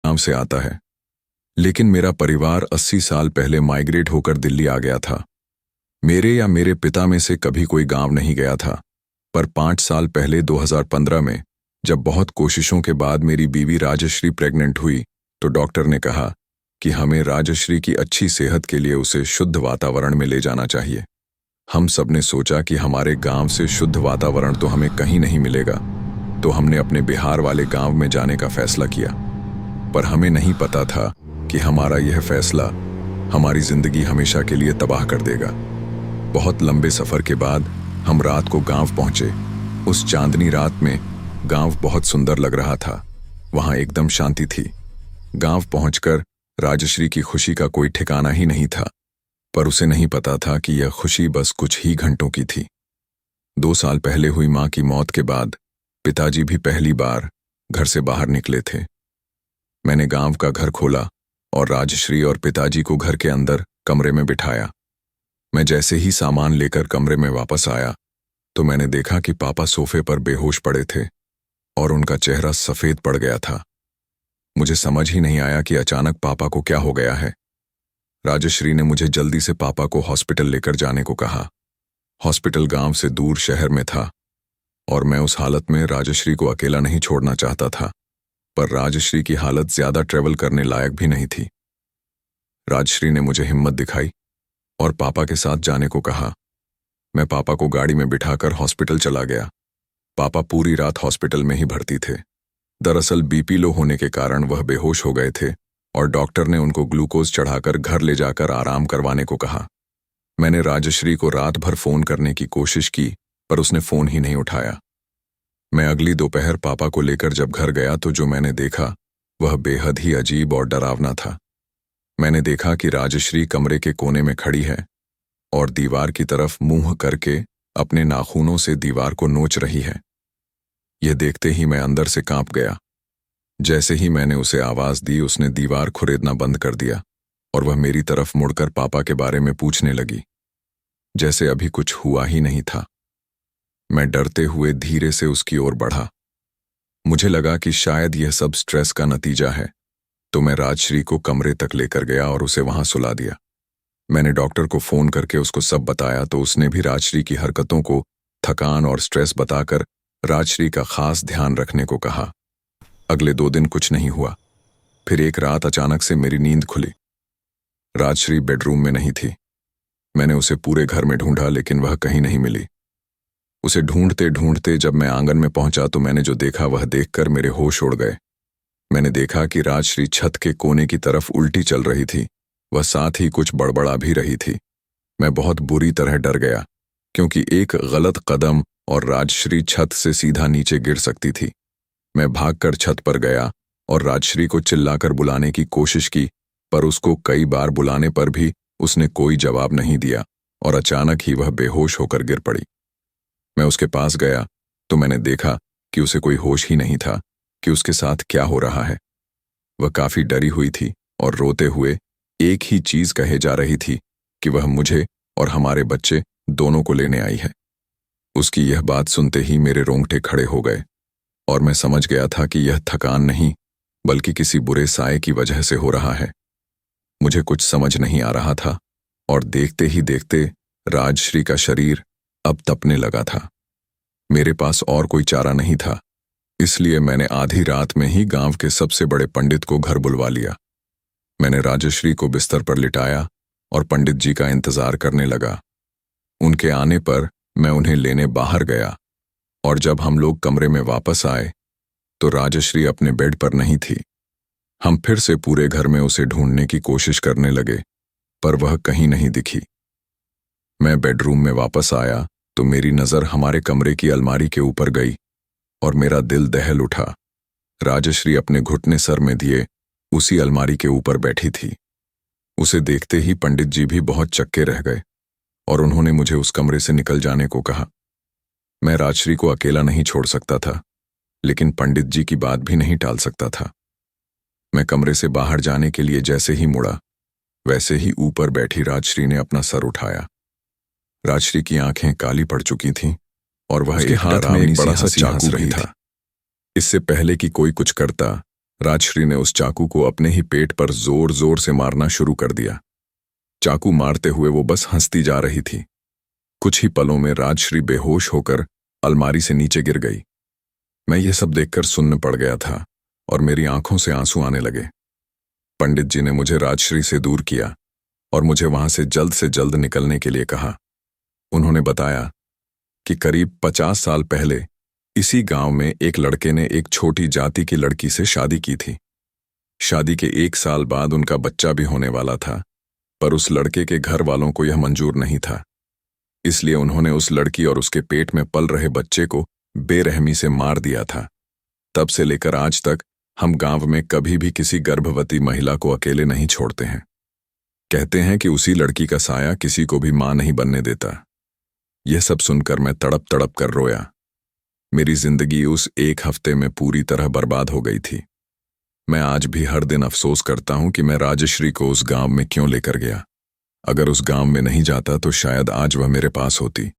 गांव से आता है, लेकिन मेरा परिवार 80 साल पहले माइग्रेट होकर दिल्ली आ गया था। मेरे या मेरे पिता में से कभी कोई गांव नहीं गया था, पर 5 साल पहले 2015 में जब बहुत कोशिशों के बाद मेरी बीवी राजश्री प्रेग्नेंट हुई, तो डॉक्टर ने कहा कि हमें राजश्री की अच्छी सेहत के लिए उसे शुद्ध वातावरण में ले जाना चाहिए। हम सब ने सोचा कि हमारे गांव से शुद्ध वातावरण तो हमें कहीं नहीं मिलेगा, तो हमने अपने बिहार वाले गांव में जाने का फैसला किया। पर हमें नहीं पता था कि हमारा यह फैसला हमारी जिंदगी हमेशा के लिए तबाह कर देगा। बहुत लंबे सफर के बाद हम रात को गांव पहुंचे। उस चांदनी रात में गांव बहुत सुंदर लग रहा था। वहां एकदम शांति थी। गांव पहुंचकर राजश्री की खुशी का कोई ठिकाना ही नहीं था, पर उसे नहीं पता था कि यह खुशी बस कुछ ही घंटों की थी। 2 साल पहले हुई मां की मौत के बाद पिताजी भी पहली बार घर से बाहर निकले थे। मैंने गांव का घर खोला और राजश्री और पिताजी को घर के अंदर कमरे में बिठाया। मैं जैसे ही सामान लेकर कमरे में वापस आया, तो मैंने देखा कि पापा सोफे पर बेहोश पड़े थे और उनका चेहरा सफेद पड़ गया था। मुझे समझ ही नहीं आया कि अचानक पापा को क्या हो गया है। राजश्री ने मुझे जल्दी से पापा को हॉस्पिटल लेकर जाने को कहा। हॉस्पिटल गांव से दूर शहर में था और मैं उस हालत में राजश्री को अकेला नहीं छोड़ना चाहता था, पर राजश्री की हालत ज्यादा ट्रेवल करने लायक भी नहीं थी। राजश्री ने मुझे हिम्मत दिखाई और पापा के साथ जाने को कहा। मैं पापा को गाड़ी में बिठाकर हॉस्पिटल चला गया। पापा पूरी रात हॉस्पिटल में ही भर्ती थे। दरअसल बीपी लो होने के कारण वह बेहोश हो गए थे और डॉक्टर ने उनको ग्लूकोज चढ़ाकर घर ले जाकर आराम करवाने को कहा। मैंने राजश्री को रात भर फोन करने की कोशिश की, पर उसने फोन ही नहीं उठाया। मैं अगली दोपहर पापा को लेकर जब घर गया, तो जो मैंने देखा वह बेहद ही अजीब और डरावना था। मैंने देखा कि राजश्री कमरे के कोने में खड़ी है और दीवार की तरफ मुंह करके अपने नाखूनों से दीवार को नोच रही है। यह देखते ही मैं अंदर से कांप गया। जैसे ही मैंने उसे आवाज दी, उसने दीवार खुरेदना बंद कर दिया और वह मेरी तरफ मुड़कर पापा के बारे में पूछने लगी, जैसे अभी कुछ हुआ ही नहीं था। मैं डरते हुए धीरे से उसकी ओर बढ़ा। मुझे लगा कि शायद यह सब स्ट्रेस का नतीजा है, तो मैं राजश्री को कमरे तक लेकर गया और उसे वहां सुला दिया। मैंने डॉक्टर को फोन करके उसको सब बताया, तो उसने भी राजश्री की हरकतों को थकान और स्ट्रेस बताकर राजश्री का खास ध्यान रखने को कहा। अगले 2 दिन कुछ नहीं हुआ। फिर एक रात अचानक से मेरी नींद खुली। राजश्री बेडरूम में नहीं थी। मैंने उसे पूरे घर में ढूंढा, लेकिन वह कहीं नहीं मिली। उसे ढूंढते ढूंढते जब मैं आंगन में पहुंचा, तो मैंने जो देखा वह देखकर मेरे होश उड़ गए। मैंने देखा कि राजश्री छत के कोने की तरफ उल्टी चल रही थी। वह साथ ही कुछ बड़बड़ा भी रही थी। मैं बहुत बुरी तरह डर गया, क्योंकि एक गलत कदम और राजश्री छत से सीधा नीचे गिर सकती थी। मैं भागकर छत पर गया और राजश्री को चिल्लाकर बुलाने की कोशिश की, पर उसको कई बार बुलाने पर भी उसने कोई जवाब नहीं दिया और अचानक ही वह बेहोश होकर गिर पड़ी। मैं उसके पास गया तो मैंने देखा कि उसे कोई होश ही नहीं था कि उसके साथ क्या हो रहा है। वह काफी डरी हुई थी और रोते हुए एक ही चीज कहे जा रही थी कि वह मुझे और हमारे बच्चे दोनों को लेने आई है। उसकी यह बात सुनते ही मेरे रोंगटे खड़े हो गए और मैं समझ गया था कि यह थकान नहीं, बल्कि किसी बुरे साए की वजह से हो रहा है। मुझे कुछ समझ नहीं आ रहा था और देखते ही देखते राजश्री का शरीर अब तपने लगा था। मेरे पास और कोई चारा नहीं था, इसलिए मैंने आधी रात में ही गांव के सबसे बड़े पंडित को घर बुलवा लिया। मैंने राजश्री को बिस्तर पर लिटाया और पंडित जी का इंतजार करने लगा। उनके आने पर मैं उन्हें लेने बाहर गया और जब हम लोग कमरे में वापस आए, तो राजश्री अपने बेड पर नहीं थी। हम फिर से पूरे घर में उसे ढूंढने की कोशिश करने लगे, पर वह कहीं नहीं दिखी। मैं बेडरूम में वापस आया तो मेरी नजर हमारे कमरे की अलमारी के ऊपर गई और मेरा दिल दहल उठा। राजश्री अपने घुटने सर में दिए उसी अलमारी के ऊपर बैठी थी। उसे देखते ही पंडित जी भी बहुत चक्के रह गए और उन्होंने मुझे उस कमरे से निकल जाने को कहा। मैं राजश्री को अकेला नहीं छोड़ सकता था, लेकिन पंडित जी की बात भी नहीं टाल सकता था। मैं कमरे से बाहर जाने के लिए जैसे ही मुड़ा, वैसे ही ऊपर बैठी राजश्री ने अपना सर उठाया। राजश्री की आंखें काली पड़ चुकी थीं और वह उसके हाथ में एक बड़ा सा चाकू भी था। इससे पहले कि कोई कुछ करता, राजश्री ने उस चाकू को अपने ही पेट पर जोर जोर से मारना शुरू कर दिया। चाकू मारते हुए वो बस हंसती जा रही थी। कुछ ही पलों में राजश्री बेहोश होकर अलमारी से नीचे गिर गई। मैं ये सब देखकर सुन्न पड़ गया था और मेरी आंखों से आंसू आने लगे। पंडित जी ने मुझे राजश्री से दूर किया और मुझे वहां से जल्द निकलने के लिए कहा। उन्होंने बताया कि करीब 50 साल पहले इसी गांव में एक लड़के ने एक छोटी जाति की लड़की से शादी की थी। शादी के 1 साल बाद उनका बच्चा भी होने वाला था, पर उस लड़के के घर वालों को यह मंजूर नहीं था। इसलिए उन्होंने उस लड़की और उसके पेट में पल रहे बच्चे को बेरहमी से मार दिया था। तब से लेकर आज तक हम गांव में कभी भी किसी गर्भवती महिला को अकेले नहीं छोड़ते हैं। कहते हैं कि उसी लड़की का साया किसी को भी मां नहीं बनने देता। यह सब सुनकर मैं तड़प तड़प कर रोया। मेरी जिंदगी उस 1 हफ्ते में पूरी तरह बर्बाद हो गई थी। मैं आज भी हर दिन अफसोस करता हूं कि मैं राजश्री को उस गांव में क्यों लेकर गया। अगर उस गांव में नहीं जाता तो शायद आज वह मेरे पास होती।